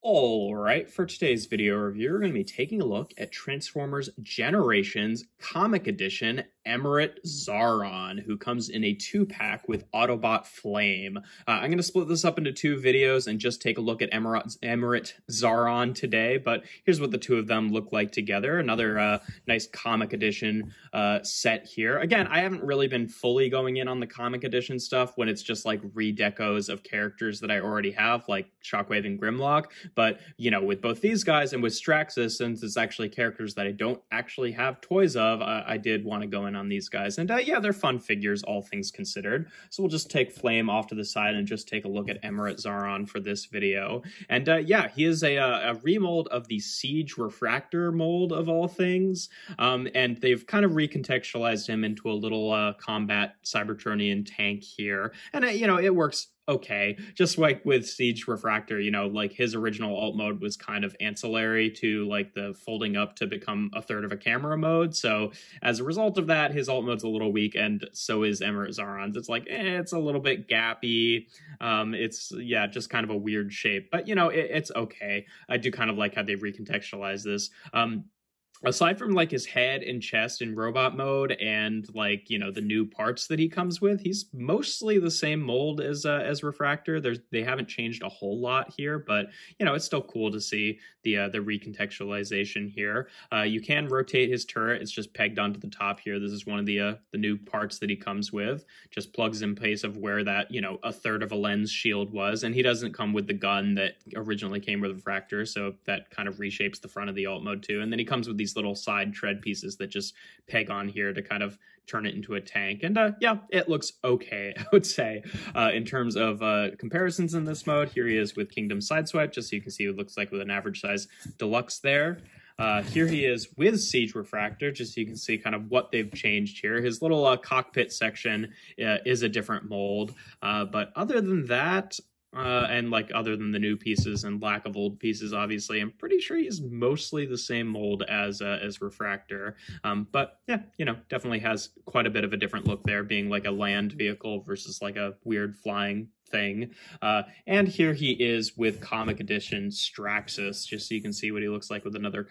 Alright, for today's video review, we're going to be taking a look at Transformers Generations Comic Edition Emirate Xaaron, who comes in a 2-pack with Autobot Flame. I'm going to split this up into 2 videos and just take a look at Emirate Xaaron today, but here's what the 2 of them look like together. Another nice comic edition set here. Again, I haven't really been fully going in on the comic edition stuff when it's just like redecos of characters that I already have, like Shockwave and Grimlock. But, you know, with both these guys and with Straxus, since it's actually characters that I don't actually have toys of, I did want to go in on these guys. And yeah, they're fun figures, all things considered. So we'll just take Flame off to the side and just take a look at Emirate Xaaron for this video. And yeah, he is a remold of the Siege Refractor mold of all things. And they've kind of recontextualized him into a little combat Cybertronian tank here. And, you know, it works okay. Just like with Siege Refractor, you know, like his original alt mode was kind of ancillary to like the folding up to become a third of a camera mode. So as a result of that, his alt mode's a little weak, and so is Emirate Xaaron's. It's like, it's a little bit gappy. It's, yeah, just kind of a weird shape, but you know, it's okay. I do kind of like how they recontextualize this. Aside from like his head and chest in robot mode and like, you know, the new parts that he comes with, he's mostly the same mold as Refractor. They haven't changed a whole lot here, but you know, it's still cool to see the recontextualization here. You can rotate his turret. It's just pegged onto the top here. This is one of the new parts that he comes with. Just plugs in place of where that, you know, a third of a lens shield was, and he doesn't come with the gun that originally came with Refractor, so that kind of reshapes the front of the alt mode too. And then he comes with these little side tread pieces that just peg on here to kind of turn it into a tank. And yeah, it looks okay, I would say. In terms of comparisons in this mode, here he is with Kingdom Sideswipe, just so you can see what it looks like with an average size Deluxe there. Here he is with Siege Refractor, just so you can see kind of what they've changed here. His little cockpit section is a different mold, but other than that, and like other than the new pieces and lack of old pieces, obviously, I'm pretty sure he's mostly the same mold as Refractor. But yeah, you know, definitely has quite a bit of a different look there, being like a land vehicle versus like a weird flying thing. And here he is with Comic Edition Straxus, just so you can see what he looks like with another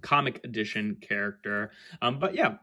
comic edition character. But yeah,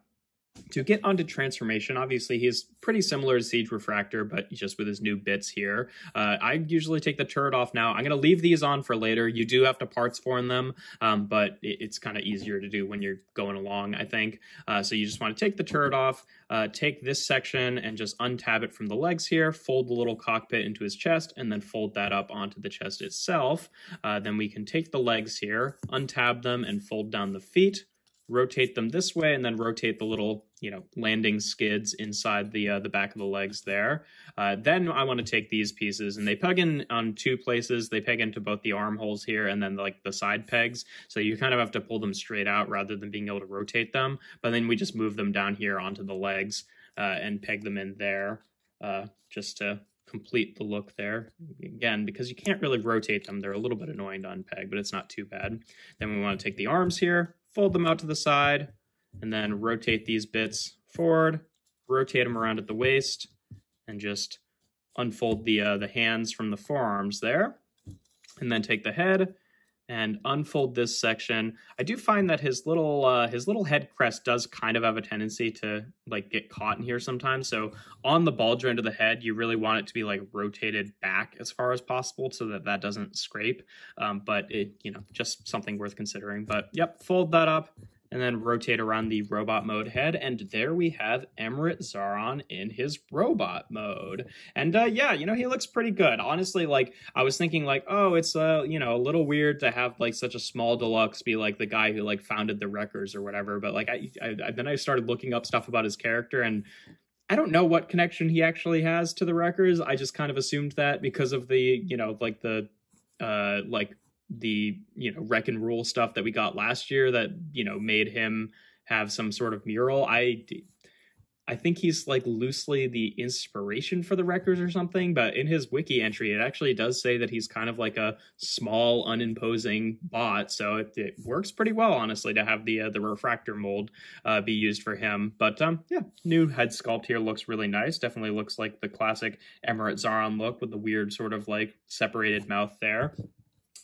to get onto transformation, obviously he's pretty similar to Siege Refractor, but just with his new bits here. I usually take the turret off now. I'm going to leave these on for later. You do have to parts form them, but it's kind of easier to do when you're going along, I think. So you just want to take the turret off, take this section and just untab it from the legs here, fold the little cockpit into his chest, and then fold that up onto the chest itself. Then we can take the legs here, untab them, and fold down the feet. Rotate them this way, and then rotate the little, you know, landing skids inside the back of the legs there. Then I want to take these pieces, and they peg in on 2 places. They peg into both the armholes here and then like the side pegs. So you kind of have to pull them straight out rather than being able to rotate them. But then we just move them down here onto the legs and peg them in there just to complete the look there. Again, because you can't really rotate them, they're a little bit annoying to unpeg, but it's not too bad. Then we want to take the arms here, fold them out to the side, and then rotate these bits forward, rotate them around at the waist, and just unfold the hands from the forearms there. And then take the head and unfold this section. I do find that his little head crest does kind of have a tendency to like get caught in here sometimes. So on the ball joint of the head, you really want it to be like rotated back as far as possible so that that doesn't scrape. But it, you know, just something worth considering. But yep, fold that up and then rotate around the robot mode head, and there we have Emirate Xaaron in his robot mode. And yeah, you know, he looks pretty good. Honestly, like, I was thinking like, oh, it's you know, a little weird to have like such a small Deluxe be like the guy who like founded the Wreckers or whatever, but like then I started looking up stuff about his character, and I don't know what connection he actually has to the Wreckers. I just kind of assumed that because of the, you know, like the you know, Wreck and Rule stuff that we got last year that, you know, made him have some sort of mural. I think he's like loosely the inspiration for the Wreckers or something, but in his wiki entry, it actually does say that he's kind of like a small, unimposing bot. So it works pretty well, honestly, to have the Refractor mold be used for him. But yeah, new head sculpt here looks really nice. Definitely looks like the classic Emirate Xaaron look with the weird sort of like separated mouth there.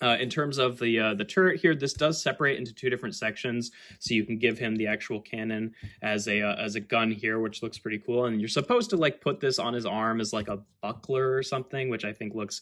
In terms of the turret here, this does separate into two different sections, so you can give him the actual cannon as a gun here, which looks pretty cool. And you're supposed to like put this on his arm as like a buckler or something, which I think looks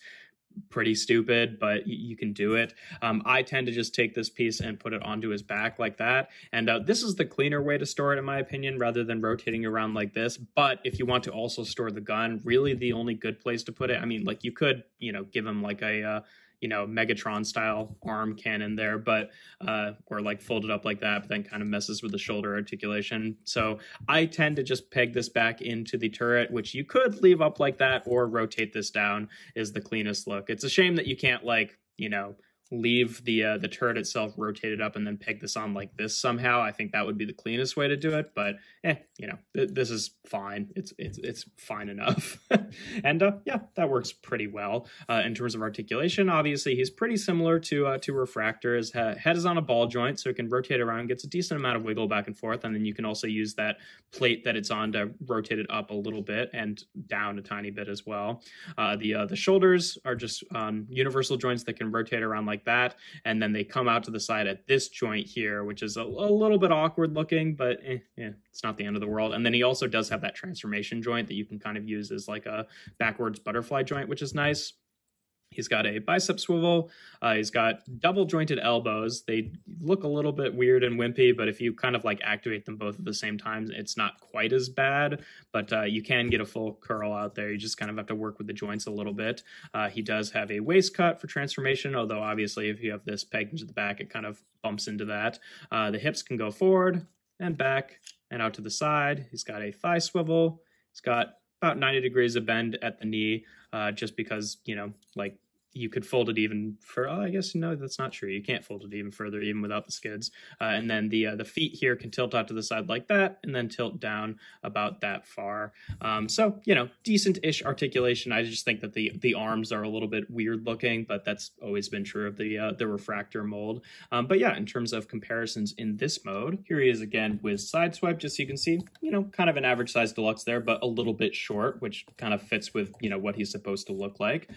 pretty stupid, but you can do it. I tend to just take this piece and put it onto his back like that. And this is the cleaner way to store it, in my opinion, rather than rotating around like this. But if you want to also store the gun, really the only good place to put it, I mean, like you could, give him like a, Megatron style arm cannon there, but or like fold it up like that, but then kind of messes with the shoulder articulation. So I tend to just peg this back into the turret, which you could leave up like that or rotate this down is the cleanest look. It's a shame that you can't like, leave the turret itself rotated up and then peg this on like this somehow. I think that would be the cleanest way to do it, but this is fine. It's fine enough. And yeah, that works pretty well. In terms of articulation, obviously he's pretty similar to Refractor. His head is on a ball joint, so it can rotate around, gets a decent amount of wiggle back and forth, and then you can also use that plate that it's on to rotate it up a little bit and down a tiny bit as well. The shoulders are just universal joints that can rotate around like that, and then they come out to the side at this joint here, which is a little bit awkward looking, but it's not the end of the world. And then he also does have that transformation joint that you can kind of use as like a backwards butterfly joint, which is nice. He's got a bicep swivel. He's got double jointed elbows. They look a little bit weird and wimpy, but if you kind of like activate them both at the same time, it's not quite as bad, but you can get a full curl out there. You just kind of have to work with the joints a little bit. He does have a waist cut for transformation, although obviously if you have this pegged into the back, it kind of bumps into that. The hips can go forward and back and out to the side. He's got a thigh swivel. He's got about 90 degrees of bend at the knee, just because, like you could fold it even for, I guess, no, that's not true. You can't fold it even further, even without the skids. And then the feet here can tilt out to the side like that, and then tilt down about that far. So, decent-ish articulation. I just think that the arms are a little bit weird looking, but that's always been true of the Refractor mold. But yeah, in terms of comparisons in this mode, here he is again with Sideswipe, just so you can see, kind of an average size Deluxe there, but a little bit short, which kind of fits with, what he's supposed to look like.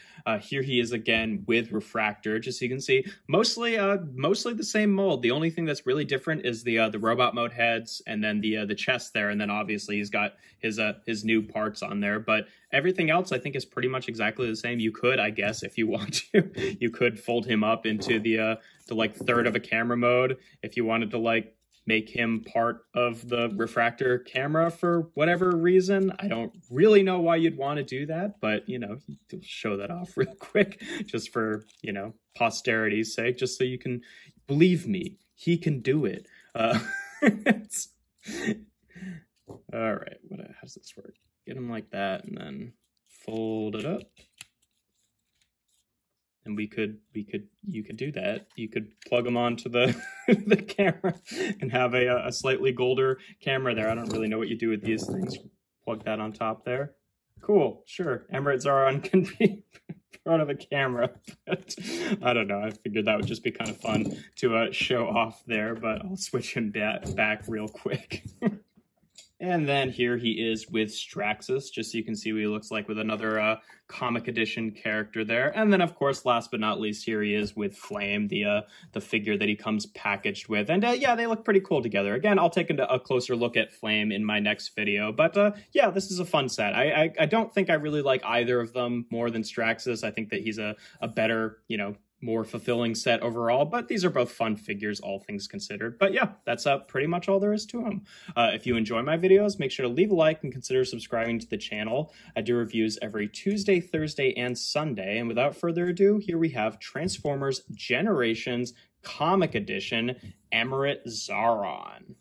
Here he is again with Refractor, just so you can see, mostly the same mold. The only thing that's really different is the robot mode heads, and then the chest there, and then obviously he's got his new parts on there. But everything else I think is pretty much exactly the same. You could, I guess, if you want to, you could fold him up into the like third of a camera mode if you wanted to like make him part of the Refractor camera for whatever reason. I don't really know why you'd want to do that, but, show that off real quick just for, posterity's sake, just so you can believe me, he can do it. All right, how does this work? Get him like that and then fold it up. And you could do that. You could plug them onto the the camera and have a slightly golder camera there. I don't really know what you do with these things. Plug that on top there. Cool, sure. Emirate Xaaron can be part of a camera, but I don't know. I figured that would just be kind of fun to show off there, but I'll switch him back real quick. And then here he is with Straxus, just so you can see what he looks like with another comic edition character there. And then, of course, last but not least, here he is with Flame, the figure that he comes packaged with. And yeah, they look pretty cool together. Again, I'll take a closer look at Flame in my next video. But yeah, this is a fun set. I don't think I really like either of them more than Straxus. I think that he's a better, more fulfilling set overall, but these are both fun figures, all things considered. But yeah, that's pretty much all there is to them. If you enjoy my videos, make sure to leave a like and consider subscribing to the channel. I do reviews every Tuesday, Thursday, and Sunday. And without further ado, here we have Transformers Generations Comic Edition Emirate Xaaron.